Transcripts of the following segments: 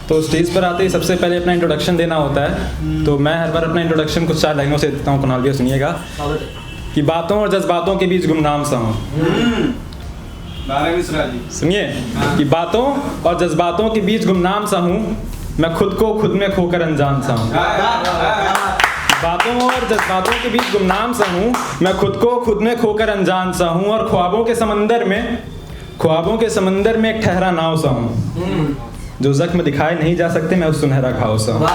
तो स्टेज पर आते ही सबसे पहले अपना इंट्रोडक्शन देना होता है। तो मैं हर बार अपना इंट्रोडक्शन कुछ 4 लाइनों से देता हूँ। कुणाल भैया सुनिएगा कि बातों और जज्बातों के बीच गुमनाम सा हूँ। सुनिए कि बातों और जज्बातों के बीच गुमनाम सा हूँ, मैं खुद को खुद में खोकर अनजान सा हूँ। बातों और जज्बातों के बीच गुमनाम सा हूँ, मैं खुद को खुद में खोकर अनजान सा हूँ, और ख्वाबों के समंदर में एक ठहरा नाव सा हूँ। जो जख्म दिखाए नहीं जा सकते, मैं उस सुनहरा घाव सा हूँ।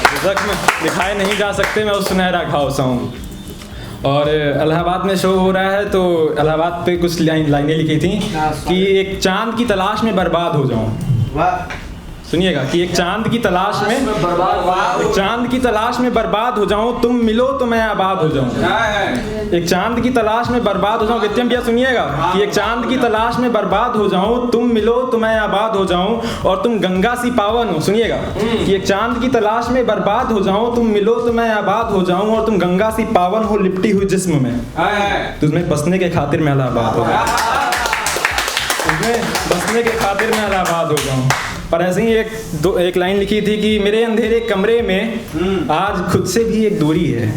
जो जख्म दिखाए नहीं जा सकते, मैं उस सुनहरा घाव सा हूँ। और इलाहाबाद में शो हो रहा है, तो इलाहाबाद पे कुछ लाइनें लिखी थी कि एक चांद की तलाश में बर्बाद हो जाऊँ। सुनिएगा कि एक चांद की तलाश में बर्बाद हो जाऊं, तुम मिलो तो मैं आबाद हो जाऊं। एक चांद की तलाश में बर्बाद हो जाऊं, नित्यम भैया सुनिएगा कि एक चांद की तलाश में बर्बाद हो जाऊं, तुम मिलो तो मैं आबाद हो जाऊं, और तुम गंगा सी पावन हो। सुनिएगा कि एक चांद की तलाश में बर्बाद हो जाऊं, तुम मिलो तो मैं आबाद हो जाऊं, और तुम गंगा सी पावन हो लिपटी हुई जिस्म में, तुझमें बसने के खातिर मैं इलाहाबाद हो जाऊं। तुझमें बसने के खातिर मैं इलाहाबाद हो जाऊं। और ऐसे ही एक लाइन लिखी थी कि मेरे अंधेरे कमरे में आज खुद से भी एक दूरी है।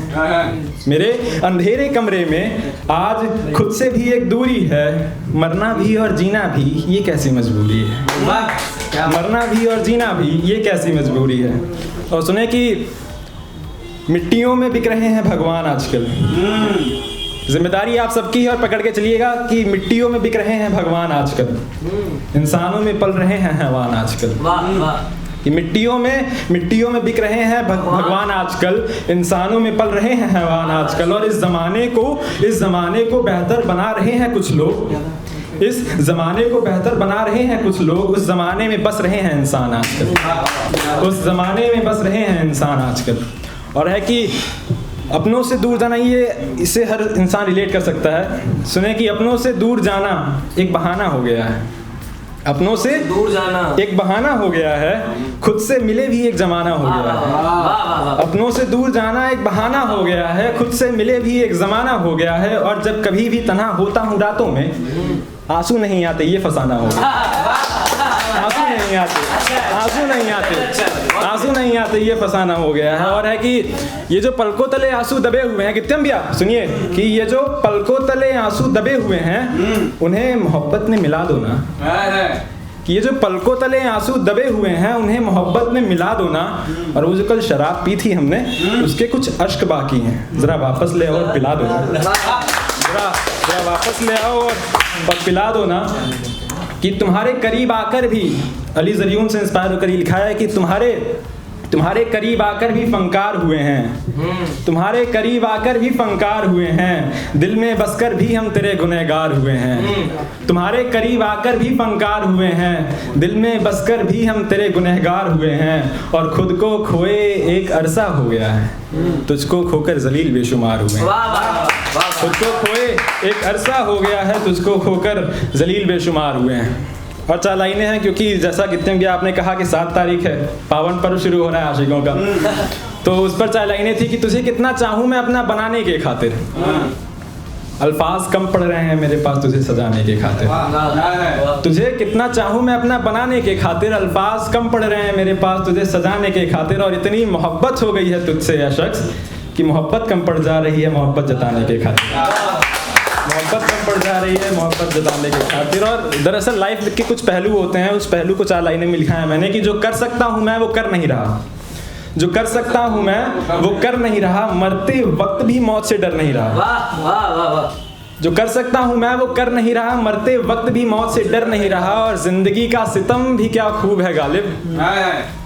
मेरे अंधेरे कमरे में आज खुद से भी एक दूरी है, मरना भी और जीना भी ये कैसी मजबूरी है। मरना भी और जीना भी ये कैसी मजबूरी है। और सुने कि मिट्टियों में बिक रहे हैं भगवान आजकल। जिम्मेदारी आप सबकी है, और पकड़ के चलिएगा कि मिट्टियों में बिक रहे हैं भगवान आजकल, इंसानों में पल रहे हैं हैवान आजकल। कि मिट्टियों में बिक रहे हैं भगवान आजकल, इंसानों में पल रहे हैं हैवान आजकल। और इस जमाने को बेहतर बना रहे हैं कुछ लोग, इस जमाने को बेहतर बना रहे हैं कुछ लोग, उस जमाने में बस रहे हैं इंसान आजकल, उस जमाने में बस रहे हैं इंसान आजकल। और है कि अपनों से दूर जाना, ये इससे हर इंसान रिलेट कर सकता है। सुने कि अपनों से दूर जाना एक बहाना हो गया है। अपनों से दूर जाना एक बहाना हो गया है, खुद से मिले भी एक जमाना हो गया है। अपनों से दूर जाना एक बहाना हो गया है, खुद से मिले भी एक जमाना हो गया है। और जब कभी भी तन्हा होता हूँ रातों में, आंसू नहीं आते ये फसाना हो गया। आंसू नहीं आते ये फसाना हो गया है। और है कि ये जो पलकों तले आंसू दबे हुए हैं, कितने भैया सुनिए कि ये जो पलकों तले आंसू दबे हुए हैं, उन्हें मोहब्बत ने मिला दो ना। कि ये जो पलकों तले आंसू दबे हुए हैं, उन्हें मोहब्बत में मिला दो ना। और वो जो कल शराब पी थी हमने, उसके कुछ अश्क बाकी हैं, जरा वापस ले आओ और पिला दो ना। जरा वापस ले आओ और पिला दो ना। कि तुम्हारे करीब आकर भी, अली ज़रियून से इंस्पायर होकर ये लिखा है कि तुम्हारे करीब आकर भी फंकार हुए हैं, तुम्हारे करीब आकर भी फंकार हुए हैं, दिल में बसकर भी हम तेरे गुनहगार हुए हैं। तुम्हारे करीब आकर भी फंकार हुए हैं, दिल में बसकर भी हम तेरे गुनहगार हुए हैं। और खुद को खोए एक अरसा हो गया है, तुझको खोकर जलील बेशुमार हुए हैं। खुद को खोए एक अरसा हो गया है, तुझको खोकर जलील बेशुमार हुए हैं। और 4 लाइनें हैं, क्योंकि जैसा कितने भी आपने कहा कि 7 तारीख है, पावन पर्व शुरू हो रहा है आशिकों का, तो उस पर 4 लाइनें थी कि तुझे कितना चाहूँ मैं अपना बनाने के खातिर, अल्फाज कम पड़ रहे हैं मेरे पास तुझे सजाने के खातिर। तुझे कितना चाहूँ मैं अपना बनाने के खातिर, अल्फाज कम पड़ रहे हैं मेरे पास तुझे सजाने के खातिर। और इतनी मोहब्बत हो गई है तुझसे या शख्स कि मोहब्बत कम पड़ जा रही है मोहब्बत जताने के खातिर। मोहब्बत कम पड़ जा रही है मोहब्बत जताने के खातिर। और दरअसल लाइफ के कुछ पहलू होते हैं, उस पहलू को 4 लाइनें में लिखा है मैंने कि जो कर सकता हूँ मैं वो कर नहीं रहा, जो कर सकता हूँ मैं वो कर नहीं रहा, मरते वक्त भी मौत से डर नहीं रहा। वाह वाह वाह वाह। जो कर सकता हूँ मैं वो कर नहीं रहा, मरते वक्त भी मौत से डर नहीं रहा। और जिंदगी का सितम भी क्या खूब है गालिब,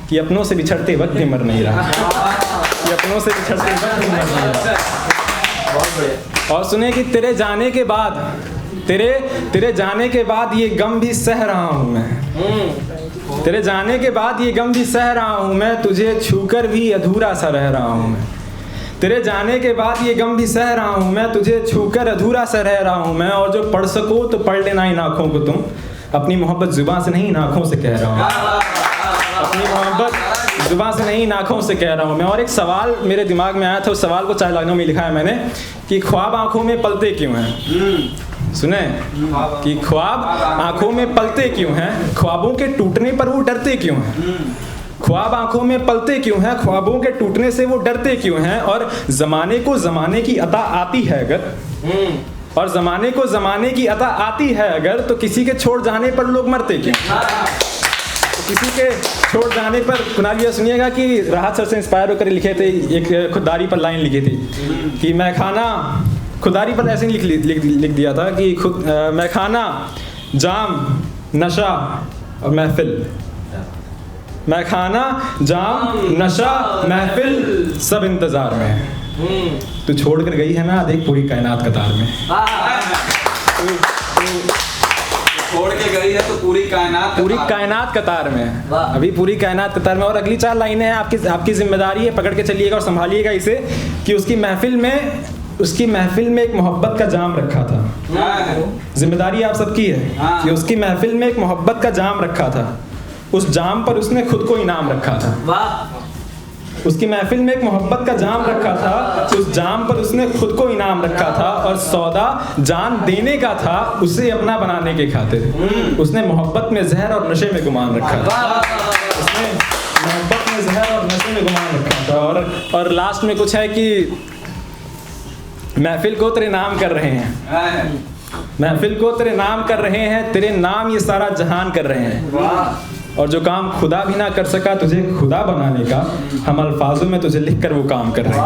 कि अपनों से बिछड़ते वक्त भी मर नहीं रहा, कि अपनों से बिछड़ते वक्त भी मर नहीं रहा। बहुत बढ़िया। और सुने कि तेरे जाने के बाद, तेरे जाने के बाद ये गम भी सह रहा हूँ मैं, तेरे जाने के बाद ये गम भी सह रहा हूँ मैं, तुझे छूकर भी अधूरा सा रह रहा हूँ मैं। तेरे जाने के बाद ये गम भी सह रहा हूँ मैं, तुझे छूकर अधूरा सा रह रहा हूँ मैं। और जो पढ़ सको तो पढ़ लेना इन आँखों को तुम, अपनी मोहब्बत जुबान से नहीं इन आँखों से कह रहा हूँ, अपनी मोहब्बत जुबान से नहीं इन आँखों से कह रहा हूँ मैं। और एक सवाल मेरे दिमाग में आया था, उस सवाल को 4 लाइनों में लिखा है मैंने कि ख्वाब आँखों में पलते क्यों हैं। सुने कि ख्वाब आंखों में पलते क्यों हैं, ख्वाबों के टूटने पर वो डरते क्यों हैं। ख्वाब आंखों में पलते क्यों हैं, ख्वाबों के टूटने से वो डरते क्यों हैं। और ज़माने को ज़माने की अता आती है अगर, और ज़माने को ज़माने की अता आती है अगर, तो किसी के छोड़ जाने पर लोग मरते क्यों। तो किसी के छोड़ जाने पर, कुणाल ये सुनिएगा कि राहत सर से इंस्पायर होकर लिखे थे, एक खुददारी पर लाइन लिखी थी कि मैं खाना, खुददारी पर ऐसे लिख दिया था कि मैं खाना, जाम, नशा और महफिल, मैं खाना, जाम, नशा, महफिल सब इंतजार में। तू छोड़ कर गई है ना, देख पूरी कायनात कतार में। छोड़ के गई है तो पूरी कायनात कतार में, अभी पूरी कायनात कतार में। और अगली 4 लाइनें हैं, आपकी जिम्मेदारी है, पकड़ के चलिएगा और संभालिएगा इसे, कि उसकी महफिल में एक मोहब्बत का जाम रखा था। जिम्मेदारी आप सबकी है कि उसकी महफिल में एक मोहब्बत का जाम रखा था, उस जाम पर उसने खुद को इनाम रखा था। उसकी महफिल में एक मोहब्बत का जाम रखा था, उस जाम पर उसने खुद को इनाम रखा था, और सौदा जान देने का था उसे अपना बनाने के खातिर। उसने मोहब्बत में जहर और नशे में गुमान रखा था, उसने मोहब्बत में जहर और नशे में गुमान रखा था। और लास्ट में कुछ है कि महफिल को तेरे नाम कर रहे हैं, महफिल को तेरे नाम कर रहे हैं, तेरे नाम ये सारा जहान कर रहे हैं। और जो काम खुदा भी ना कर सका तुझे खुदा बनाने का, हम अल्फाजों में तुझे लिख कर वो काम कर रहे हैं,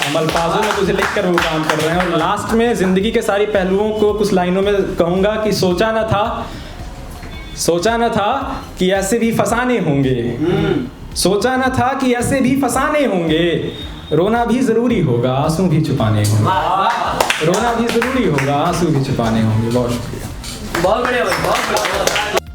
हम अल्फाजों में तुझे लिख कर वो काम कर रहे हैं। और लास्ट में ज़िंदगी के सारी पहलुओं को कुछ लाइनों में कहूँगा कि सोचा न था कि ऐसे भी फसाने होंगे, सोचा न था कि ऐसे भी फसाने होंगे, रोना भी ज़रूरी होगा, आंसू भी छुपाने होंगे, रोना भी ज़रूरी होगा, आंसू भी छुपाने होंगे। बहुत शुक्रिया। बहुत बढ़िया भाई, बहुत बढ़िया।